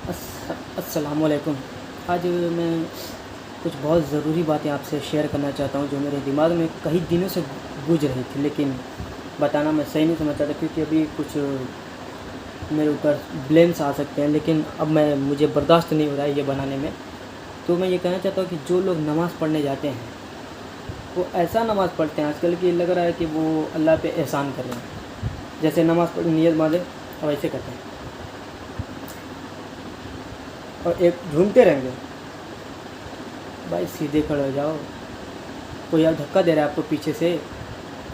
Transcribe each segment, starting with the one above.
अस्सलाम वालेकुम। आज मैं कुछ बहुत ज़रूरी बातें आपसे शेयर करना चाहता हूँ जो मेरे दिमाग में कई दिनों से गूंज रही थी, लेकिन बताना मैं सही नहीं समझ रहा था क्योंकि अभी कुछ मेरे ऊपर ब्लेम्स आ सकते हैं। लेकिन अब मुझे बर्दाश्त नहीं हो रहा है ये बनाने में। तो मैं ये कहना चाहता हूँ कि जो लोग नमाज़ पढ़ने जाते हैं वो ऐसा नमाज़ पढ़ते हैं आजकल कि लग रहा है कि वो अल्लाह पे एहसान कर रहे हैं। जैसे नमाज़ पढ़ नियत बांधे और ऐसे करते हैं और एक झूमते रहेंगे। भाई सीधे खड़े हो जाओ। कोई यार धक्का दे रहा है आपको पीछे से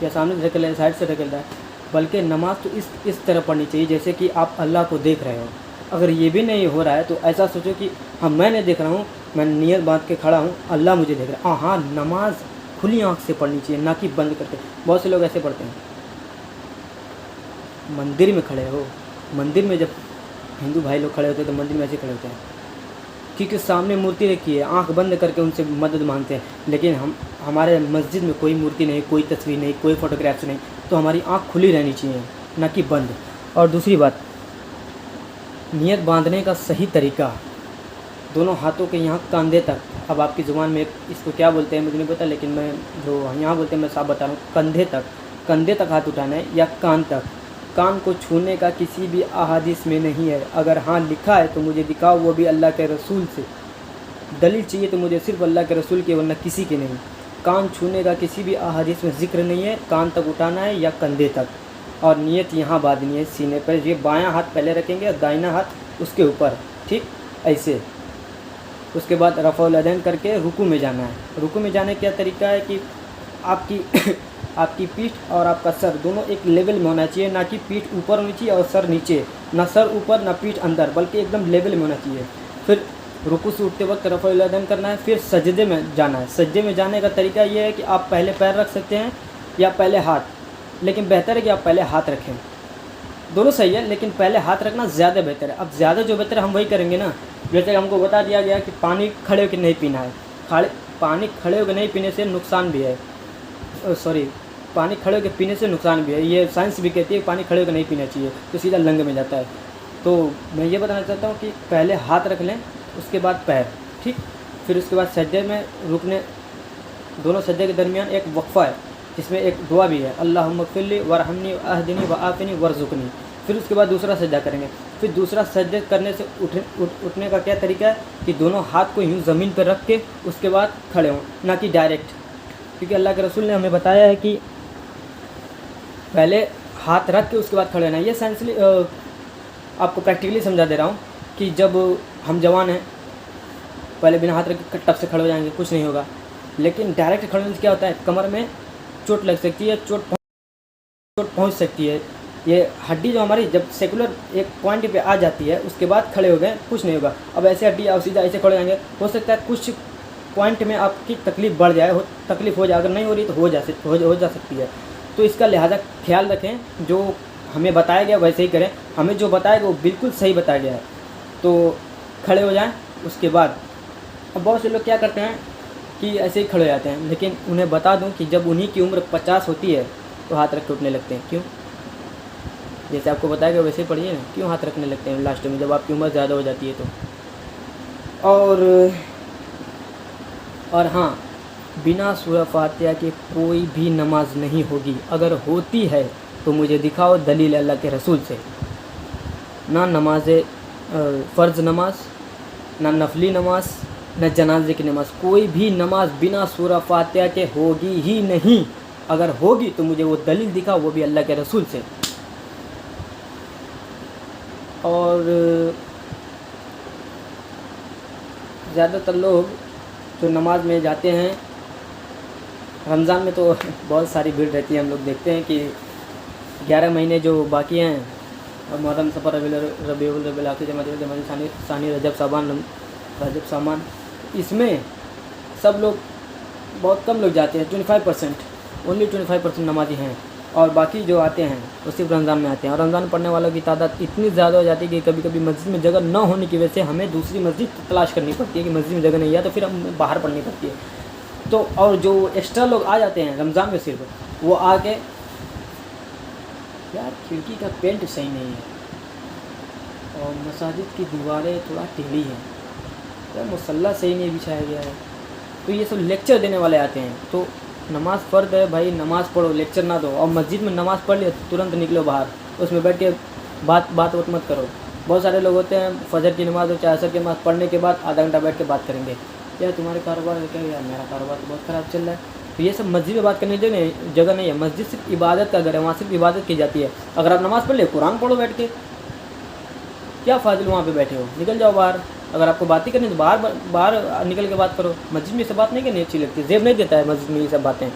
या सामने से ढकेल रहा है, साइड से ढकेल रहा है। बल्कि नमाज़ तो इस तरह पढ़नी चाहिए जैसे कि आप अल्लाह को देख रहे हो। अगर ये भी नहीं हो रहा है तो ऐसा सोचो कि हाँ मैं नहीं देख रहा हूँ, मैं नियत बांध के खड़ा हूँ, अल्लाह मुझे देख रहा है। हाँ, नमाज खुली आँख से पढ़नी चाहिए, ना कि बंद करके। बहुत से लोग ऐसे पढ़ते हैं। मंदिर में खड़े हो, मंदिर में जब हिंदू भाई लोग खड़े होते हैं तो मंदिर में ऐसे खड़े होते हैं क्योंकि सामने मूर्ति रखी है, आंख बंद करके उनसे मदद मांगते हैं। लेकिन हमारे मस्जिद में कोई मूर्ति नहीं, कोई तस्वीर नहीं, कोई फ़ोटोग्राफ्स नहीं, तो हमारी आंख खुली रहनी चाहिए, ना कि बंद। और दूसरी बात, नियत बांधने का सही तरीका दोनों हाथों के यहाँ कंधे तक। अब आपकी ज़ुबान में इसको क्या बोलते हैं मुझे नहीं पता, लेकिन मैं जो यहाँ बोलते हैं मैं साफ बता रहा हूँ। कंधे तक हाथ उठाना है या कान तक। कान को छूने का किसी भी अहादीस में नहीं है। अगर हाँ लिखा है तो मुझे दिखाओ, वो भी अल्लाह के रसूल से। दलील चाहिए तो मुझे सिर्फ अल्लाह के रसूल की, वरना किसी की नहीं। कान छूने का किसी भी अहादीस में ज़िक्र नहीं है। कान तक उठाना है या कंधे तक। और नियत यहाँ बांधनी है सीने पर। ये बायां हाथ पहले रखेंगे और दाहिना हाथ उसके ऊपर, ठीक ऐसे। उसके बाद रफ़उल यदैन करके रुकू में जाना है। रुकू में जाने का क्या तरीका है कि आपकी आपकी पीठ और आपका सर दोनों एक लेवल में होना चाहिए, ना कि पीठ ऊपर होनी चाहिए और सर नीचे, ना सर ऊपर ना पीठ अंदर, बल्कि एकदम लेवल में होना चाहिए। फिर रुकू से उठते वक्त रफ़उल यदैन करना है। फिर सजदे में जाना है। सजदे में जाने का तरीका ये है कि आप पहले पैर रख सकते हैं या पहले हाथ, लेकिन बेहतर है कि आप पहले हाथ रखें। दोनों सही है, लेकिन पहले हाथ रखना ज़्यादा बेहतर है। अब ज़्यादा जो बेहतर है हम वही करेंगे ना। जैसे हमको बता दिया गया कि पानी खड़े होकर नहीं पीना है। पानी खड़े होकर नहीं पीने से नुकसान भी है। पानी खड़े होकर पीने से नुकसान भी है। ये साइंस भी कहती है पानी खड़े होकर नहीं पीना चाहिए, तो सीधा लंग में जाता है। तो मैं ये बताना चाहता हूँ कि पहले हाथ रख लें, उसके बाद पैर, ठीक। फिर उसके बाद सज्जे में रुकने, दोनों सज्जे के दरमियान एक वक्फ़ा है जिसमें एक दुआ भी है, अल्लाहुम्मा इग़फ़िरली वरहमनी वअहदिनी वआफ़िनी वरज़ुक़नी। फिर उसके बाद दूसरा सज्जा करेंगे। फिर दूसरा सज्जे करने से उठने का क्या तरीका है कि दोनों हाथ को यूँ ज़मीन पर रख के उसके बाद खड़े हों, ना कि डायरेक्ट। क्योंकि अल्लाह के रसूल ने हमें बताया है कि पहले हाथ रख के उसके बाद खड़े होना है। ये साइंसली आपको प्रैक्टिकली समझा दे रहा हूँ कि जब हम जवान हैं पहले बिना हाथ रख के टप से खड़े हो जाएंगे, कुछ नहीं होगा। लेकिन डायरेक्ट खड़े होने से क्या होता है, कमर में चोट लग सकती है, चोट पहुँच सकती है। ये हड्डी जो हमारी जब सेकुलर एक पॉइंट पे आ जाती है उसके बाद खड़े हो गए, कुछ नहीं होगा। अब ऐसे हड्डी आप सीधा ऐसे खड़े जाएंगे, हो सकता है कुछ पॉइंट में आपकी तकलीफ़ बढ़ जाए, तकलीफ़ हो जाए। अगर नहीं हो रही तो हो जा सकती है। तो इसका लिहाजा ख्याल रखें, जो हमें बताया गया वैसे ही करें। हमें जो बताया गया वो बिल्कुल सही बताया गया है। तो खड़े हो जाएं। उसके बाद अब बहुत से लोग क्या करते हैं कि ऐसे ही खड़े हो जाते हैं, लेकिन उन्हें बता दूं कि जब उन्हीं की उम्र 50 होती है तो हाथ रख के उठने लगते हैं। क्यों? जैसे आपको बताया गया वैसे ही पढ़िए ना, क्यों हाथ रखने लगते हैं लास्ट में जब आपकी उम्र ज़्यादा हो जाती है तो। और हाँ, बिना सूरह फातिहा के कोई भी नमाज नहीं होगी। अगर होती है तो मुझे दिखाओ दलील अल्लाह के रसूल से। ना नमाज फ़र्ज़ नमाज, ना नफली नमाज, न जनाजे की नमाज, कोई भी नमाज बिना सूरह फातिहा के होगी ही नहीं। अगर होगी तो मुझे वो दलील दिखाओ, वो भी अल्लाह के रसूल से। और ज़्यादातर लोग जो नमाज में जाते हैं, रमज़ान में तो बहुत सारी भीड़ रहती है। हम लोग देखते हैं कि 11 महीने जो बाकी हैं, और मुहर्रम, सफ़र, रबीउल आखिर, जमादी सानी, रजब सामान, इसमें सब लोग, बहुत कम लोग जाते हैं। 25%, ओनली 25% नमाज़ी हैं। और बाकी जो आते हैं वो सिर्फ रमज़ान में आते हैं। और रमज़ान पढ़ने वालों की तादाद इतनी ज़्यादा हो जाती है कि कभी कभी मस्जिद में जगह न होने की वजह से हमें दूसरी मस्जिद तलाश करनी पड़ती है कि मस्जिद में जगह नहीं है, तो फिर हम बाहर पढ़नी पड़ती है। तो और जो एक्स्ट्रा लोग आ जाते हैं रमज़ान में, सिर्फ वो आके, यार खिड़की का पेंट सही नहीं है और मसाजिद की दीवारें थोड़ा टेढ़ी हैं, या मुसल्ला सही नहीं बिछाया गया है। तो ये सब लेक्चर देने वाले आते हैं। तो नमाज़ फ़र्द है भाई, नमाज़ पढ़ो, लेक्चर ना दो। और मस्जिद में नमाज़ पढ़ लिया तो तुरंत निकलो बाहर, उसमें बैठ के बात मत करो। बहुत सारे लोग होते हैं फजर की नमाज़ और चाहे असर की नमाज़ पढ़ने के बाद आधा घंटा बैठ के बात करेंगे, यार तुम्हारे कारोबार है क्या, यार मेरा कारोबार तो बहुत ख़राब चल रहा है। तो ये सब मस्जिद में बात करने की जगह नहीं है। मस्जिद सिर्फ इबादत का घर है, वहाँ सिर्फ इबादत की जाती है। अगर आप नमाज़ पढ़ ले, कुरान पढ़ो बैठ के, क्या फाजिल वहाँ पे बैठे हो, निकल जाओ बाहर। अगर आपको बात ही करनी तो बाहर निकल के बात करो। मस्जिद में ये सब बात नहीं करनी अच्छी लगती, जेब नहीं देता है मस्जिद में ये सब बातें।